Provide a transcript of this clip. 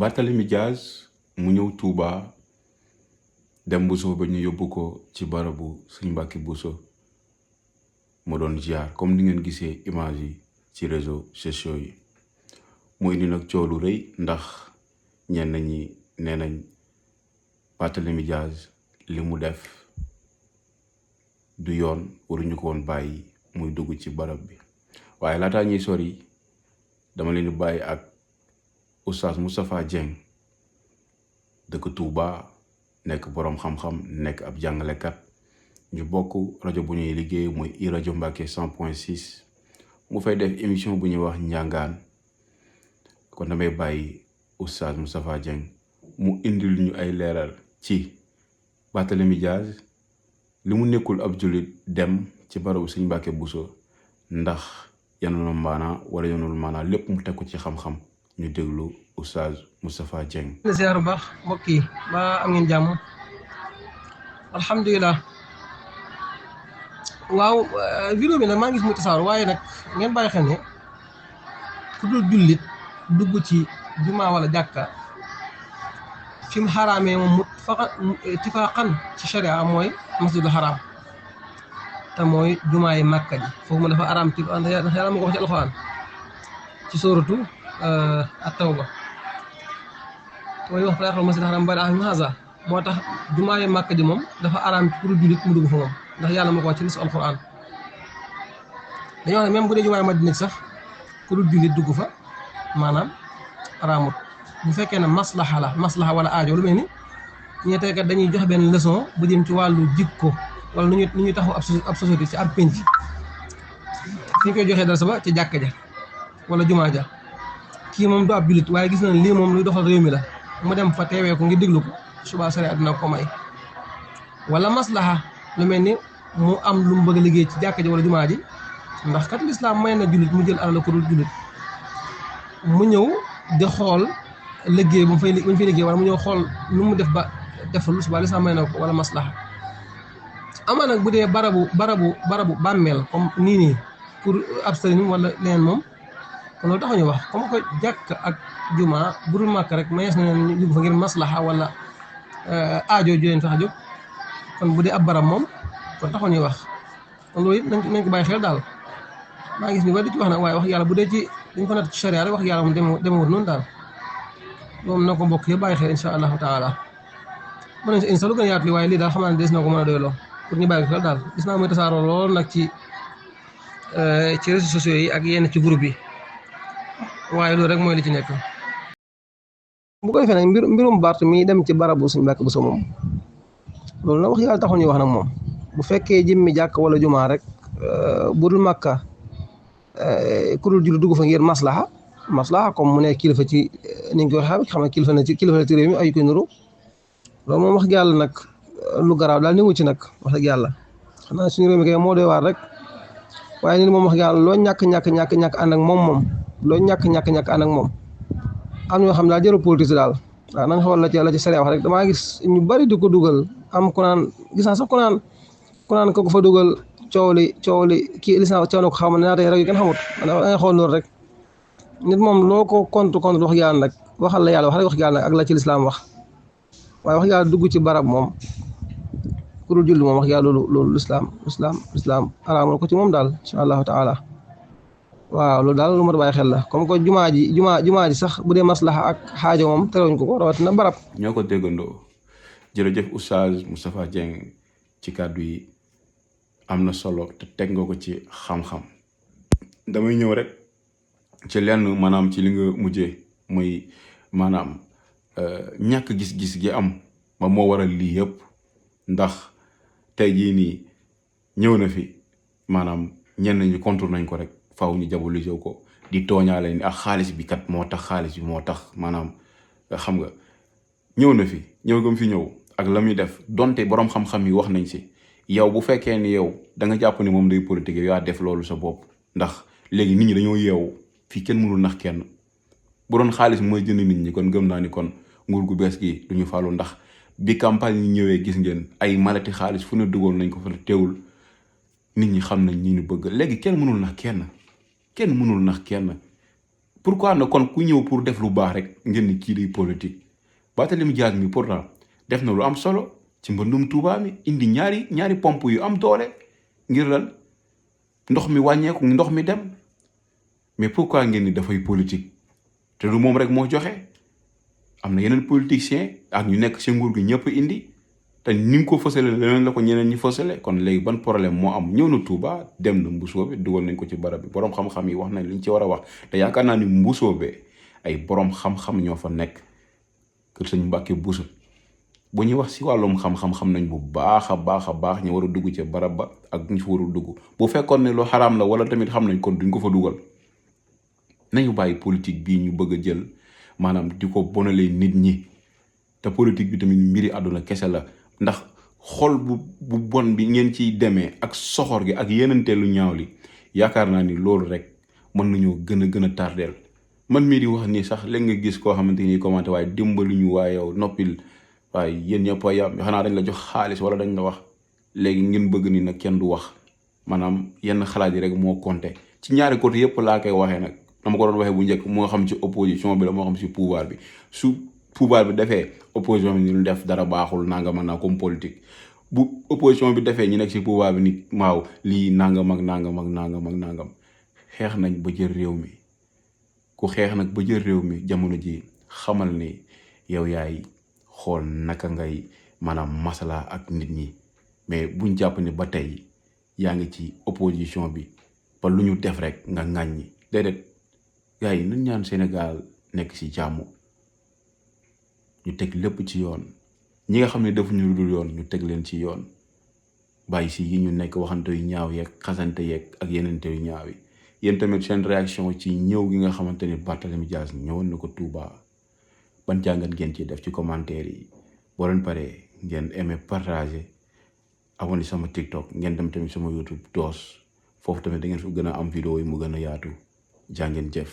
Barthélemy Dias mu ñëw Touba dem Bousso ba ñu yóbbu ko ci barabu Sëñ Mbàkke Bousso mu doon ziar comme ni ngeen gisee image yi ci réseaux sociaux yi mu indi nag coow lu rëy ndax ñenn ñi nee nañ Barthélemy Dias li mu def du yoon waruñu ko woon bàyyi muy dugg ci barab bi waaye laataa ñuy sori dama leen di bàyyi ak Oustaz Moustapha Dieng dëkk Touba nekk boroom xam-xam nekk ab jàngalekat ñu bokk rajo bu ñuy liggéey muy i rajo Mbàkke 100.6 mu fay def émission bu ñuy wax njàngaan kon damay bàyyi Oustaz Moustapha Dieng mu indil ñu ay leeral ci Barthélemy Dias li mu nekkul ab jullit dem ci barabu Sëñ Mbàkke Bousso ndax yanu na maanaa wala yanul maanaa lépp mu teg ko ci xam-xam ñu déglu Oustaz Moustapha Dieng. ziar bu baax mbokk yi ba am ngeen jàmm alhamdulilah waaw vidéo bi nag maa ngi gis mu tasaar waaye nag ngeen bàyyi xel ne ku dul jullit dugg ci jumaa wala jàkka fi mu xaraamee moom mu tifaqan ci sharia mooy masjidul xaraam te mooy jumaa yi màkka ji foofu mu dafa araam ci ndax yàlla ma ko wax ci alxuraan ci sóoratu at-tawba mooy wax fa yaqul masjidul xaraam ba'da aamihim haazaa moo tax jumaa yi màkka ji moom dafa araam ci pour jullit mu dugg fa moom ndax yàlla ma ko wax ci listu alxuraan dañoo wax ne même bu dee jumaa Madina sax ku dul jullit dugg fa maanaam araamut bu fekkee ne maslaha wala aajo lu mel ni ñu tey kat dañuy jox benn leçon bu jëm ci wàllu jikko wala nu ñuy taxaw ab société ci ab penc fi ñu koy joxee dara saba ci jàkka ja wala jumaa ja kii moom du ab jullit waaye gis nañ lii moom luy doxal réew mi la mu dem fa teewee ko ngir déglu ko suba sare dina ko may wala maslaha lu mel ni mu am lu mu bëgg a liggéey ci jàkka ja wala jumaa ji ndax kat lislaam may na jullit mu jël alal ko dul jullit mu ñëw di xool liggéey bu mu fay liggéey wala mu ñëw xool lu mu def ba deful suba lislaam may na ko wala maslaha ama nag bu dee barabu bàmmeel comme nii pour ab sëriñ wala leneen moom kon loolu taxu ñu wax comme que jàkk ak juma bu dul màkk rek mayees na ñu dugg fa ngir maslaha wala aajo ju leen tax a jóg kon bu dee ab barab moom kon taxu ñuy wax kon loolu it nañ ko bàyyi xel daal maa ngi gis ni ba di ci wax nag waaye wax yàlla bu dee ci dañ ko natt ci charia rek wax yàlla moom demewut noonu daal moom na ko mbokk yëpp bàyyi xel insha allahu taala mën nañ si insa lu gën a yaatu li waaye lii daal xam naa ne des na ko mën a doyloo pour ñu bàyyi xel daal gis naa muy tasaaroo lool nag ci réseaux sociaux yi ak yenn ci groupe yi waaye loolu rek mooy li ci nekk. bu ko defee nag mbirum Barth mi dem ci barabu Sëñ Mbàkke Bousso moom loolu nag wax yàlla taxul ñuy wax nag moom bu fekkee jëmmi jàkk wala jumaa rek bu dul Makka ku dul julli dugg fa ngir maslaha comme mu ne kilifa ci ni ñu ko waxee xam ne kilifa la ci réew mi ay koy nuru loolu moom wax dëgg yàlla nag lu garaaw daal ni wu ci nag wax dëgg yàlla xam naa suñu réew mi kay moo doy waar rek waaye nit moom wax dëgg yàlla loo ñàkk ànd ak moom loo ñàkk ànd ak moom am ñoo xam daal jëru politique daal waaw na nga xool la ci sariya wax rek damaa gis ñu bari di ko dugal am ku naan gis naa sax ku naan ko fa dugal coow li kii lisna coow na ko xaw ma ne naatee rek yu kenn xamut da ngay xool loolu rek nit moom loo ko contre wax yàlla nag waxal la yàlla wax rek wax yàlla nag ak la ci lislaam wax waaye wax yàlla dugg ci barab moom ku dul julli moom wax yàlla loolu lislaam araamal ko ci moom daal insha allahu taala waaw loolu daal lu ma bàyyi xel la comme que jumaa ji sax bu dee maslaha ak xaajo moom terewuñ ko rawatina barab. ñoo ko déggandoo jërëjëf Oustaz Moustapha Dieng ci kàddu yi am na solo te teg nga ko ci xam-xam damay ñëw rek ci lenn maanaam ci li nga mujjee muy maanaam ñàkk gis-gis gi am ba moo waral lii yëpp ndax tey jii nii ñëw na fi maanaam ñenn ñi contour nañ ko rek faaw ñu diaboliser ko di tooñaale ni ak xaalis bi kat moo tax maanaam xam nga ñëw na fi ñëw gam fi ñëw ak la muy def donte boroom xam-xam yi wax nañ si yow bu fekkee ni yow da nga jàpp ni moom day politique yow yaa def loolu sa bopp ndax léegi nit ñi dañoo yeewu fii kenn mënul nax kenn bu doon xaalis mooy jënd nit ñi kon gëm naa ni kon nguur gu bees gi du ñu falu ndax bi campagne yi ñëwee gis ngeen ay malati xaalis fu ne dugal nañ ko fa teewul nit ñi xam nañ ñi ñu bëgg léegi kenn mënul nax kenn pourquoi na kon ku ñëw pour def lu baax rek ngeen ni kii day politique Barthélémy Dias mi pourtant def na lu am solo ci mbëndum Touba mi indi ñaari pompe yu am doole ngir lan ndox mi wàññeeku ndox mi dem mais pourquoi ngeen ni dafay politique te du moom rek moo joxe am na yeneen politiciens ak ñu nekk ci nguur gi ñëpp indi te ni nga ko fësale leneen la ko ñeneen ñi fësale kon léegi ban problème moo am ñëw na Touba dem na Mbusoobe dugal nañ ko ci barab bi boroom xam-xam yi wax nañ liñ ci war a wax te yaakaar naa ni Mbusoobe ay boroom xam-xam ñoo fa nekk kër sëñ Mbàkke Buso bu ñuy wax ci wàllum xam-xam xam nañ bu baax a baax ñu war a dugg ci barab ba ak ñu fa warul dugg bu fekkoon ne lu xaraam la wala tamit xam nañ kon duñ ko fa dugal nañu bàyyi politique bii ñu bëgg a jël maanaam di ko bonalee nit ñi te politique bi tamit mbiri àdduna kese la ndax xol bu bon bi ngeen ciy demee ak soxor gi ak yenenteelu ñaaw li yaakaar naa ni loolu rek mën nañoo gën a tardeel man mii di wax nii sax léegi nga gis koo xamante ni commenté waaye dimbali ñu waaye yow noppil waaye yéen ñëpp a yam xanaa dañ la jox xaalis wala dañ la wax léegi ngeen bëgg ni nag kenn du wax maanaam yenn xalaat yi rek moo compté ci ñaari côté yëpp laa koy waxee nag dama ko doon waxee bu njëkk moo xam ci opposition bi la moo xam ci pouvoir bi su pouvoir bi defee opposition bi ñu def dara baaxul nangam ak naa comme politique bu opposition bi defee ñu nekk ci pouvoir bi nit waaw lii nangam ak nangam xeex nañ ba jël réew mi ku xeex nag ba jël réew mi jamono ji xamal ni yow yaay xool naka ngay maanaam masala ak nit ñi mais buñ jàpp ni ba tey yaa ngi ci opposition bi ba lu ñu def rek nga ŋàññi déedéet gars yi nañ ñaan Sénégal nekk ci jàmm ñu teg lépp ci yoon ñi nga xam ne defuñu lu dul yoon ñu teg leen ci yoon bàyyi si yi ñu nekk waxante yu ñaaw yeeg xasante yeeg ak yenente yu ñaaw yi yéen tamit seen réaction ci ñëw gi nga xamante ni Barthélémy Dias ñëwoon na ko Touba ban jàngat ngeen ci def ci commentaire yi boo leen paree ngeen aimé partager abonné sama TikTok ngeen dem tamit sama YouTube Doss foofu tamit da ngeen fi gën a am vidéo yi mu gën a yaatu jàngeen jëf